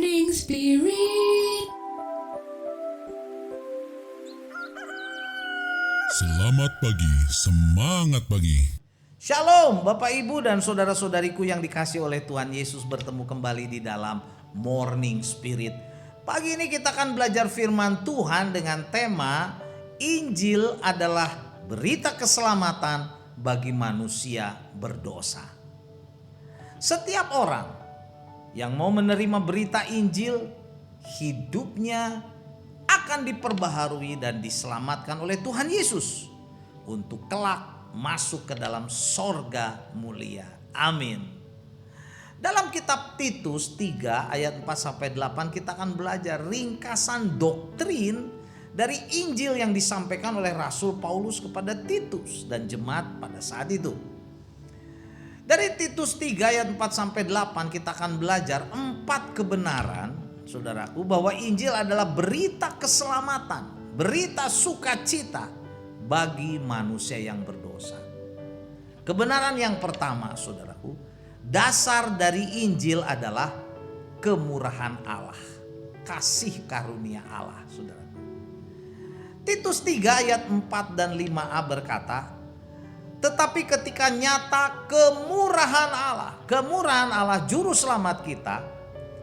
Morning Spirit. Selamat pagi, semangat pagi. Shalom Bapak Ibu dan saudara-saudariku yang dikasih oleh Tuhan Yesus, bertemu kembali di dalam Morning Spirit. Pagi ini kita akan belajar firman Tuhan dengan tema Injil adalah berita keselamatan bagi manusia berdosa. Setiap orang yang mau menerima berita Injil, hidupnya akan diperbaharui dan diselamatkan oleh Tuhan Yesus untuk kelak masuk ke dalam sorga mulia. Amin. Dalam kitab Titus 3 ayat 4-8 kita akan belajar ringkasan doktrin dari Injil yang disampaikan oleh Rasul Paulus kepada Titus dan jemaat pada saat itu. Dari Titus 3 ayat 4-8 kita akan belajar 4 kebenaran, saudaraku, bahwa Injil adalah berita keselamatan, berita sukacita bagi manusia yang berdosa. Kebenaran yang pertama, saudaraku, dasar dari Injil adalah kemurahan Allah, kasih karunia Allah, saudaraku. Titus 3 ayat 4 dan 5a berkata, tetapi ketika nyata kemurahan Allah juru selamat kita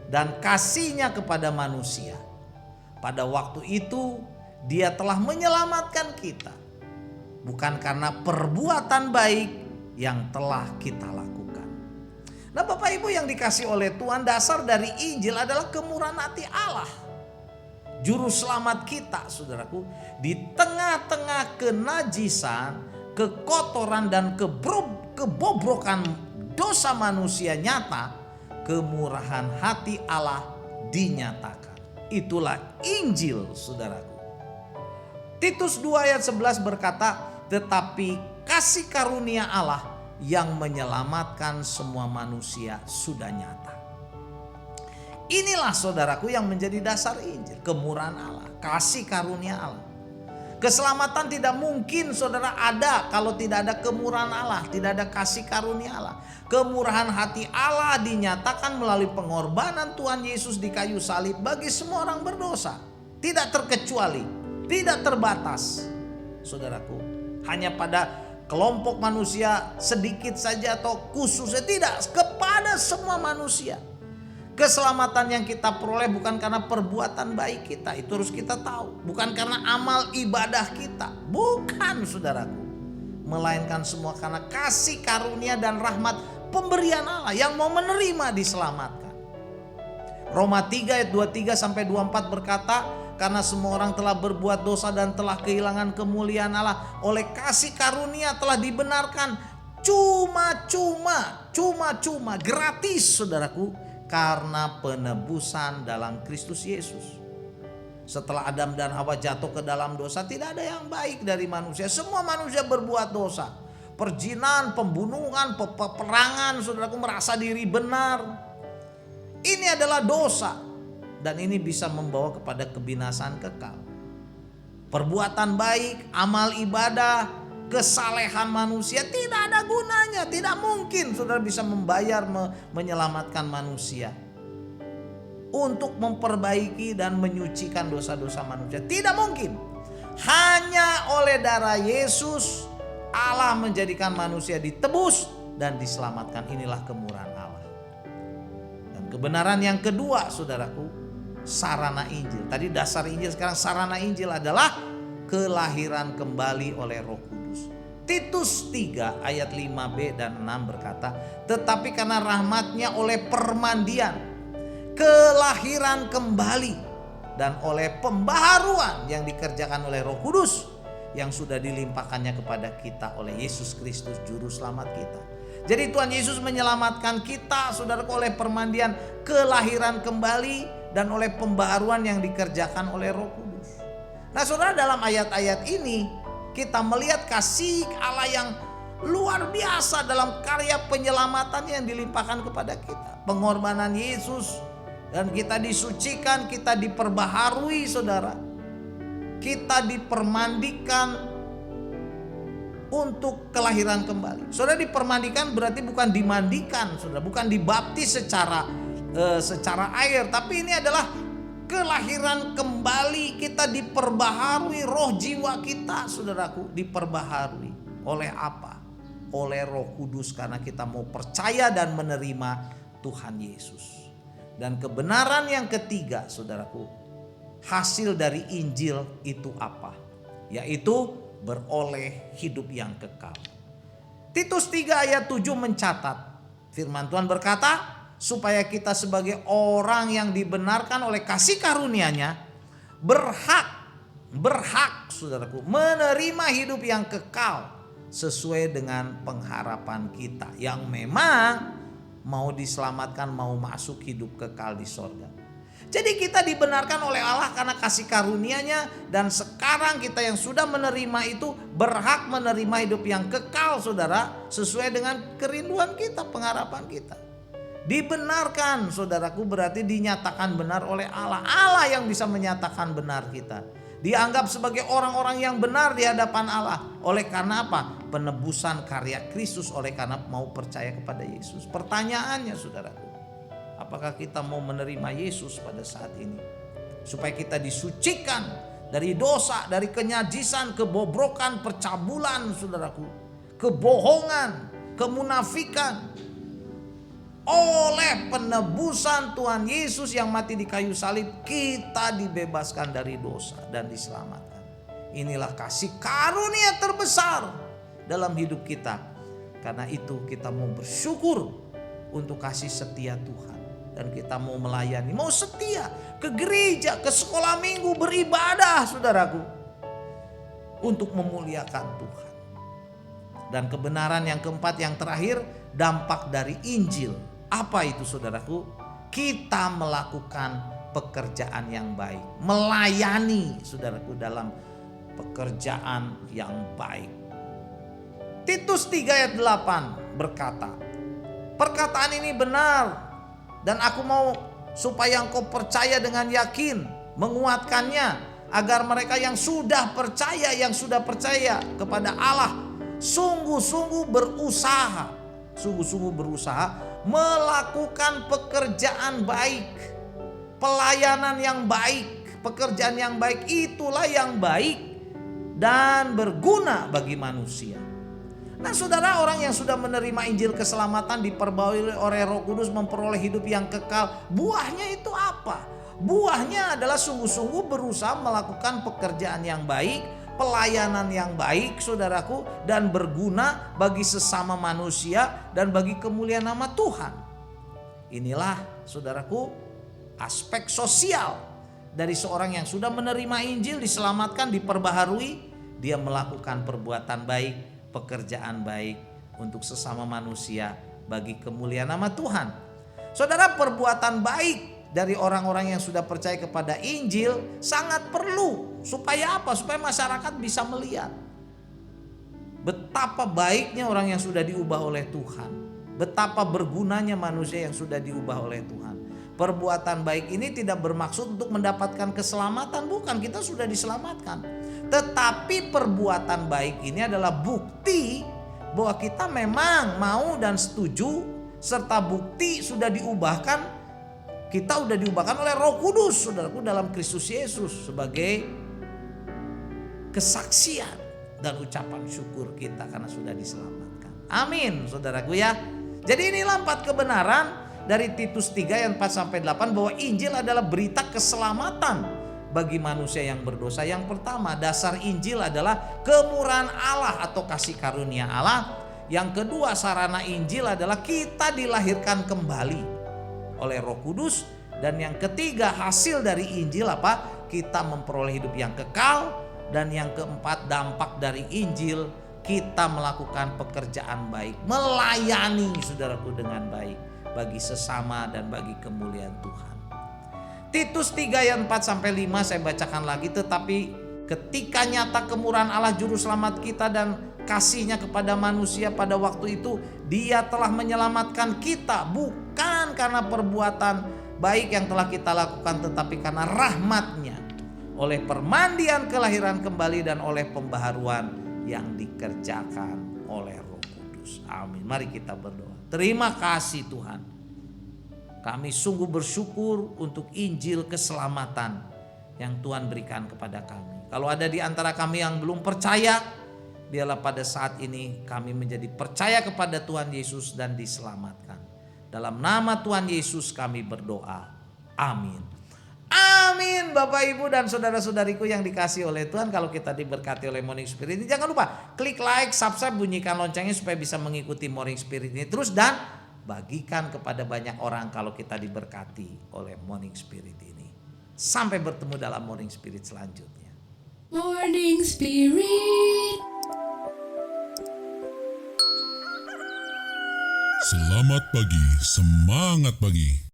dan kasihnya kepada manusia, pada waktu itu dia telah menyelamatkan kita, bukan karena perbuatan baik yang telah kita lakukan. Nah Bapak Ibu yang dikasih oleh Tuhan, dasar dari Injil adalah kemurahan hati Allah, juru selamat kita, saudaraku. Di tengah-tengah kenajisan, kekotoran dan kebobrokan dosa manusia nyata, kemurahan hati Allah dinyatakan. Itulah Injil, saudaraku. Titus 2 ayat 11 berkata, tetapi kasih karunia Allah yang menyelamatkan semua manusia sudah nyata. Inilah saudaraku yang menjadi dasar Injil, kemurahan Allah, kasih karunia Allah. Keselamatan tidak mungkin saudara ada kalau tidak ada kemurahan Allah, tidak ada kasih karunia Allah. Kemurahan hati Allah dinyatakan melalui pengorbanan Tuhan Yesus di kayu salib bagi semua orang berdosa. Tidak terkecuali, tidak terbatas, saudaraku. Hanya pada kelompok manusia sedikit saja atau khususnya, tidak, kepada semua manusia. Keselamatan yang kita peroleh bukan karena perbuatan baik kita, itu harus kita tahu. Bukan karena amal ibadah kita, bukan saudaraku. Melainkan semua karena kasih karunia dan rahmat pemberian Allah yang mau menerima diselamatkan. Roma 3 ayat 23-24 berkata, karena semua orang telah berbuat dosa dan telah kehilangan kemuliaan Allah, oleh kasih karunia telah dibenarkan cuma-cuma, gratis saudaraku, karena penebusan dalam Kristus Yesus. Setelah Adam dan Hawa jatuh ke dalam dosa, tidak ada yang baik dari manusia. Semua manusia berbuat dosa. Perzinahan, pembunuhan, peperangan, saudaraku, merasa diri benar. Ini adalah dosa. Dan ini bisa membawa kepada kebinasaan kekal. Perbuatan baik, amal ibadah, kesalehan manusia tidak ada gunanya. Tidak mungkin saudara bisa membayar, menyelamatkan manusia untuk memperbaiki dan menyucikan dosa-dosa manusia. Tidak mungkin. Hanya oleh darah Yesus Allah menjadikan manusia ditebus dan diselamatkan. Inilah kemurahan Allah. Dan kebenaran yang kedua, saudaraku, sarana Injil. Tadi dasar Injil, sekarang sarana Injil adalah kelahiran kembali oleh Roh Kudus. Titus 3 ayat 5b dan 6 berkata, tetapi karena rahmatnya oleh permandian, kelahiran kembali, dan oleh pembaharuan yang dikerjakan oleh Roh Kudus yang sudah dilimpahkannya kepada kita oleh Yesus Kristus juru selamat kita. Jadi Tuhan Yesus menyelamatkan kita, saudara, oleh permandian, kelahiran kembali, dan oleh pembaharuan yang dikerjakan oleh Roh Kudus. Nah saudara, dalam ayat-ayat ini kita melihat kasih Allah yang luar biasa dalam karya penyelamatan yang dilimpahkan kepada kita. Pengorbanan Yesus, dan kita disucikan, kita diperbaharui saudara. Kita dipermandikan untuk kelahiran kembali. Saudara, dipermandikan berarti bukan dimandikan, saudara, bukan dibaptis secara secara air, tapi ini adalah kelahiran kembali. Kita diperbaharui roh jiwa kita, saudaraku, diperbaharui oleh apa? Oleh Roh Kudus, karena kita mau percaya dan menerima Tuhan Yesus. Dan kebenaran yang ketiga, saudaraku, hasil dari Injil itu apa? Yaitu beroleh hidup yang kekal. Titus 3 ayat 7 mencatat, firman Tuhan berkata, supaya kita sebagai orang yang dibenarkan oleh kasih karunia-Nya berhak saudaraku menerima hidup yang kekal sesuai dengan pengharapan kita yang memang mau diselamatkan, mau masuk hidup kekal di sorga. Jadi kita dibenarkan oleh Allah karena kasih karunia-Nya, dan sekarang kita yang sudah menerima itu berhak menerima hidup yang kekal, saudara, sesuai dengan kerinduan kita, pengharapan kita. Dibenarkan, saudaraku, berarti dinyatakan benar oleh Allah. Allah yang bisa menyatakan benar kita. Dianggap sebagai orang-orang yang benar di hadapan Allah. Oleh karena apa? Penebusan karya Kristus, oleh karena mau percaya kepada Yesus. Pertanyaannya, saudaraku, apakah kita mau menerima Yesus pada saat ini? Supaya kita disucikan dari dosa, dari kenyajisan, kebobrokan, percabulan, saudaraku, kebohongan, kemunafikan. Oleh penebusan Tuhan Yesus yang mati di kayu salib, kita dibebaskan dari dosa dan diselamatkan. Inilah kasih karunia terbesar dalam hidup kita. Karena itu kita mau bersyukur untuk kasih setia Tuhan. Dan kita mau melayani, mau setia ke gereja, ke sekolah minggu, beribadah, saudaraku, untuk memuliakan Tuhan. Dan kebenaran yang keempat, yang terakhir, dampak dari Injil. Apa itu, saudaraku? Kita melakukan pekerjaan yang baik, melayani, saudaraku, dalam pekerjaan yang baik. Titus 3 ayat 8 berkata, perkataan ini benar dan aku mau supaya engkau percaya dengan yakin, menguatkannya, agar mereka yang sudah percaya kepada Allah sungguh-sungguh berusaha melakukan pekerjaan baik, pelayanan yang baik, pekerjaan yang baik. Itulah yang baik dan berguna bagi manusia. Nah, saudara, orang yang sudah menerima Injil keselamatan, diperbaharui oleh Roh Kudus, memperoleh hidup yang kekal. Buahnya itu apa? Buahnya adalah sungguh-sungguh berusaha melakukan pekerjaan yang baik, pelayanan yang baik, saudaraku, dan berguna bagi sesama manusia dan bagi kemuliaan nama Tuhan. Inilah, saudaraku, aspek sosial dari seorang yang sudah menerima Injil, diselamatkan, diperbaharui. Dia melakukan perbuatan baik, pekerjaan baik untuk sesama manusia bagi kemuliaan nama Tuhan. Saudara, perbuatan baik dari orang-orang yang sudah percaya kepada Injil sangat perlu. Supaya apa? Supaya masyarakat bisa melihat betapa baiknya orang yang sudah diubah oleh Tuhan, betapa bergunanya manusia yang sudah diubah oleh Tuhan. Perbuatan baik ini tidak bermaksud untuk mendapatkan keselamatan, bukan, kita sudah diselamatkan. Tetapi perbuatan baik ini adalah bukti bahwa kita memang mau dan setuju, serta bukti sudah diubahkan. Kita sudah diubahkan oleh Roh Kudus, saudaraku, dalam Kristus Yesus, sebagai kesaksian dan ucapan syukur kita karena sudah diselamatkan. Amin, saudaraku ya. Jadi inilah 4 kebenaran dari Titus 3 ayat 4-8 bahwa Injil adalah berita keselamatan bagi manusia yang berdosa. Yang pertama, dasar Injil adalah kemurahan Allah atau kasih karunia Allah. Yang kedua, sarana Injil adalah kita dilahirkan kembali oleh Roh Kudus. Dan yang ketiga, hasil dari Injil apa? Kita memperoleh hidup yang kekal. Dan yang keempat, dampak dari Injil, kita melakukan pekerjaan baik, melayani, saudaraku, dengan baik bagi sesama dan bagi kemuliaan Tuhan. Titus 3 ayat 4-5 saya bacakan lagi. Tetapi ketika nyata kemurahan Allah juru selamat kita dan kasihnya kepada manusia pada waktu itu, Dia telah menyelamatkan kita bukan karena perbuatan baik yang telah kita lakukan, tetapi karena rahmat-Nya, oleh permandian kelahiran kembali dan oleh pembaharuan yang dikerjakan oleh Roh Kudus. Amin. Mari kita berdoa. Terima kasih Tuhan. Kami sungguh bersyukur untuk Injil keselamatan yang Tuhan berikan kepada kami. Kalau ada di antara kami yang belum percaya, biarlah pada saat ini kami menjadi percaya kepada Tuhan Yesus dan diselamatkan. Dalam nama Tuhan Yesus kami berdoa. Amin. Amin. Bapak, Ibu, dan saudara-saudariku yang dikasihi oleh Tuhan, kalau kita diberkati oleh Morning Spirit ini, jangan lupa klik like, subscribe, bunyikan loncengnya supaya bisa mengikuti Morning Spirit ini terus, dan bagikan kepada banyak orang kalau kita diberkati oleh Morning Spirit ini. Sampai bertemu dalam Morning Spirit selanjutnya. Morning Spirit. Selamat pagi, semangat pagi.